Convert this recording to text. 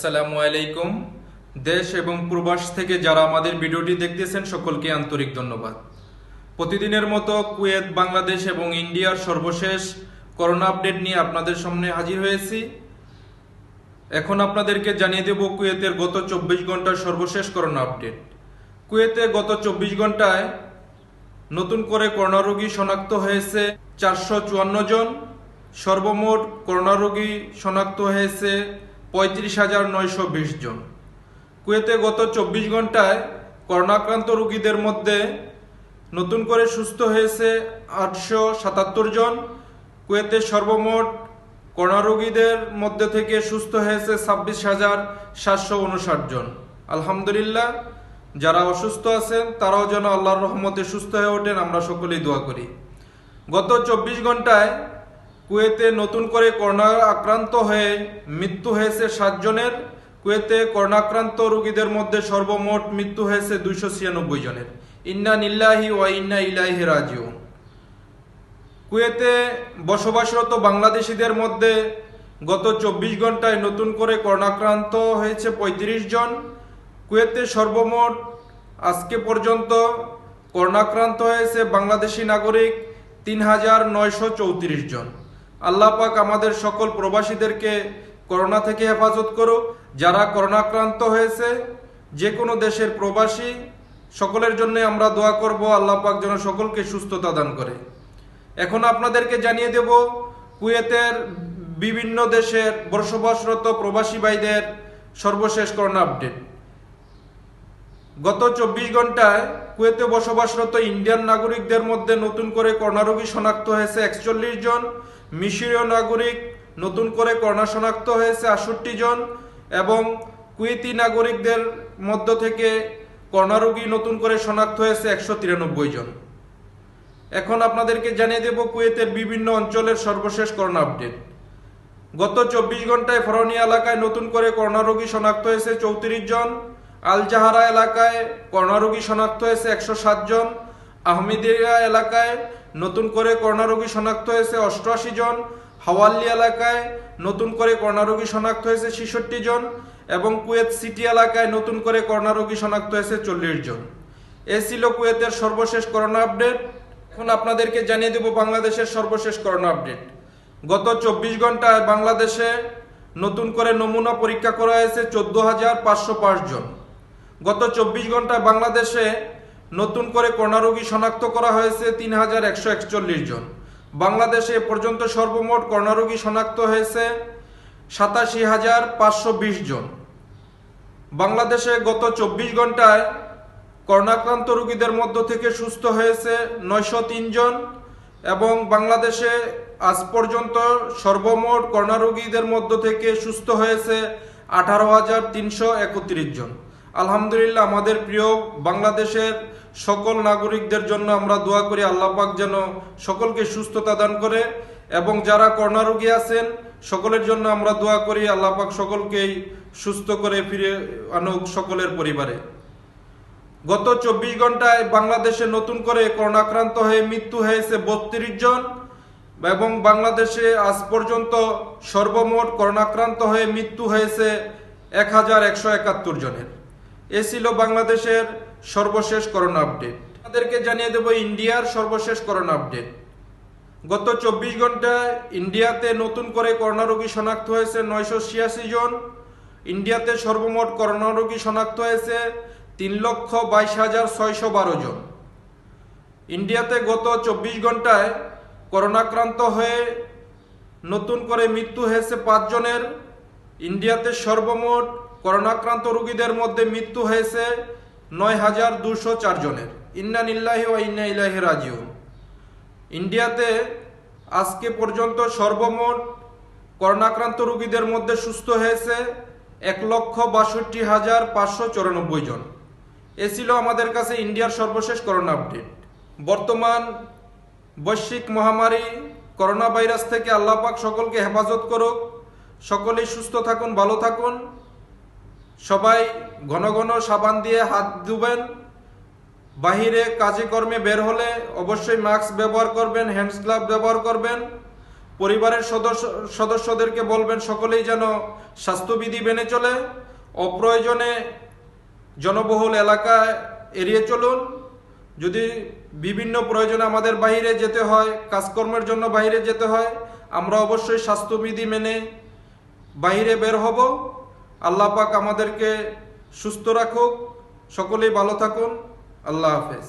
আসসালামু আলাইকুম। দেশ এবং প্রবাস থেকে যারা আমাদের ভিডিওটি দেখতেছেন সকলকে আন্তরিক ধন্যবাদ। প্রতিদিনের মতো কুয়েত, বাংলাদেশ এবং ইন্ডিয়ার সর্বশেষ করোনা আপডেট নিয়ে আপনাদের সামনে হাজির হয়েছি। এখন আপনাদেরকে জানিয়ে দেব কুয়েতের গত 24 ঘন্টার সর্বশেষ করোনা আপডেট। কুয়েতে গত 24 ঘন্টায় নতুন করে করোনা রোগী শনাক্ত হয়েছে 454 জন। সর্বমোট করোনা রোগী শনাক্ত হয়েছে 35,920 জন। কুয়েতে গত 24 ঘন্টায় করোনাক্রান্ত রোগীদের মধ্যে নতুন করে সুস্থ হয়েছে 877 জন। কুয়েতে সর্বমোট করোনা রোগীদের মধ্যে থেকে সুস্থ হয়েছে 26,759 জন। আলহামদুলিল্লাহ, যারা অসুস্থ আছেন তারাও যেন আল্লাহর রহমতে সুস্থ হয়ে ওঠেন, আমরা সকলেই দোয়া করি। গত 24 ঘন্টায় কুয়েতে নতুন করে করোনা আক্রান্ত হয়ে মৃত্যু হয়েছে 7 জনের। কুয়েতে করোনাক্রান্ত রোগীদের মধ্যে সর্বমোট মৃত্যু হয়েছে 296 জনের। ইন্না লিল্লাহি ওয়া ইন্না ইলাইহি রাজিউন। কুয়েতে বসবাসরত বাংলাদেশিদের মধ্যে গত 24 ঘন্টায় নতুন করে করোনাক্রান্ত হয়েছে 35 জন। কুয়েতে সর্বমোট আজকে পর্যন্ত করোনাক্রান্ত হয়েছে বাংলাদেশি নাগরিক 3,934 জন। আল্লাহ পাক আমাদের সকল প্রবাসীদেরকে করোনা থেকে হেফাজত করুক। যারা করোনাক্রান্ত হয়েছে যে কোনো দেশের প্রবাসী, সকলের জন্য আমরা দোয়া করব আল্লাহ পাক যেন সকলকে সুস্থতা দান করে। এখন আপনাদেরকে জানিয়ে দেব কুয়েতের বিভিন্ন দেশের বসবাসরত প্রবাসী ভাইদের সর্বশেষ করোনা আপডেট। গত 24 ঘন্টায় কুয়েতে বসবাসরত ইন্ডিয়ান নাগরিকদের মধ্যে নতুন করে করোনা রোগী শনাক্ত হয়েছে 41 জন। মিশরীয় নাগরিক নতুন করে করোনা শনাক্ত হয়েছে 68 জন এবং কুয়েতি নাগরিকদের মধ্য থেকে করোনা রোগী নতুন করে শনাক্ত হয়েছে 193 জন। এখন আপনাদেরকে জানিয়ে দেব কুয়েতের বিভিন্ন অঞ্চলের সর্বশেষ করোনা আপডেট। গত 24 ঘন্টায় ফরনিয়া এলাকায় নতুন করে করোনা রোগী শনাক্ত হয়েছে 34 জন। আল জাহারা এলাকায় করোনা রোগী শনাক্ত হয়েছে 107 জন। আহমেদিয়া এলাকায় নতুন করে করোনা রোগী শনাক্ত হয়েছে 88 জন। হাওয়াল্লি এলাকায় নতুন করে করোনা রোগী শনাক্ত হয়েছে 66 জন এবং কুয়েত সিটি এলাকায় নতুন করে করোনা রোগী শনাক্ত হয়েছে 40 জন। এ ছিল কুয়েতের সর্বশেষ করোনা আপডেট। এখন আপনাদেরকে জানিয়ে দেব বাংলাদেশের সর্বশেষ করোনা আপডেট। গত 24 ঘন্টায় বাংলাদেশে নতুন করে নমুনা পরীক্ষা করা হয়েছে 14,505 জন। গত 24 ঘন্টায় বাংলাদেশে নতুন করে করোনা রোগী শনাক্ত করা হয়েছে 3,141 জন। বাংলাদেশে এ পর্যন্ত সর্বমোট করোনা রোগী শনাক্ত হয়েছে 87,520 জন। বাংলাদেশে গত 24 ঘন্টায় করোনাক্রান্ত রোগীদের মধ্য থেকে সুস্থ হয়েছে 903 জন এবং বাংলাদেশে আজ পর্যন্ত সর্বমোট করোনা রোগীদের মধ্য থেকে সুস্থ হয়েছে 18,331 জন। আলহামদুলিল্লাহ, আমাদের প্রিয় বাংলাদেশের সকল নাগরিকদের জন্য আমরা দোয়া করি আল্লাহ পাক যেন সকলকে সুস্থতা দান করে এবং যারা করোনা রোগী আছেন সকলের জন্য আমরা দোয়া করি আল্লাহ পাক সকলকেই সুস্থ করে ফিরে আনুক সকলের পরিবারে। গত 24 ঘন্টায় বাংলাদেশে নতুন করে করোনাক্রান্ত হয়ে মৃত্যু হয়েছে 32 জন এবং বাংলাদেশে আজ পর্যন্ত সর্বমোট করোনাক্রান্ত হয়ে মৃত্যু হয়েছে 1,171 জনের। এ ছিল বাংলাদেশের সর্বশেষ করোনা আপডেট। আপনাদেরকে জানিয়ে দেব ইন্ডিয়ার সর্বশেষ করোনা আপডেট। গত 24 ঘন্টায় ইন্ডিয়াতে নতুন করে করোনা রোগী শনাক্ত হয়েছে 986 জন। ইন্ডিয়াতে সর্বমোট করোনা রোগী শনাক্ত হয়েছে 3,22,612 জন। ইন্ডিয়াতে গত 24 ঘন্টায় করোনাক্রান্ত হয়ে নতুন করে মৃত্যু হয়েছে 5 জনের। ইন্ডিয়াতে সর্বমোট করোনাক্রান্ত রোগীদের মধ্যে মৃত্যু হয়েছে 9,204 জনের। ইন্না লিল্লাহি ওয়া ইন্না ইলাইহি রাজিউন। ইন্ডিয়াতে আজকে পর্যন্ত সর্বমোট করোনাক্রান্ত রোগীদের মধ্যে সুস্থ হয়েছে 1,62,594 জন। এ ছিল আমাদের কাছে ইন্ডিয়ার সর্বশেষ করোনা আপডেট। বর্তমান বৈশ্বিক মহামারী করোনা ভাইরাস থেকে আল্লাহ পাক সকলকে হেফাজত করুক। সকলেই সুস্থ থাকুন, ভালো থাকুন। সবাই ঘন ঘন সাবান দিয়ে হাত ধুবেন। বাহিরে কাজে কর্মে বের হলে অবশ্যই মাস্ক ব্যবহার করবেন, হ্যান্ডস গ্লাভ ব্যবহার করবেন। পরিবারের সদস্যদেরকে বলবেন সকলেই যেন স্বাস্থ্যবিধি মেনে চলে, অপ্রয়োজনে জনবহুল এলাকায় এড়িয়ে চলুন। যদি বিভিন্ন প্রয়োজনে আমাদের বাইরে যেতে হয়, কাজকর্মের জন্য বাইরে যেতে হয়, আমরা অবশ্যই স্বাস্থ্যবিধি মেনে বাইরে বের হব। আল্লাহ পাক আমাদেরকে সুস্থ রাখুক, সকলেই ভালো থাকুন। আল্লাহ হাফেজ।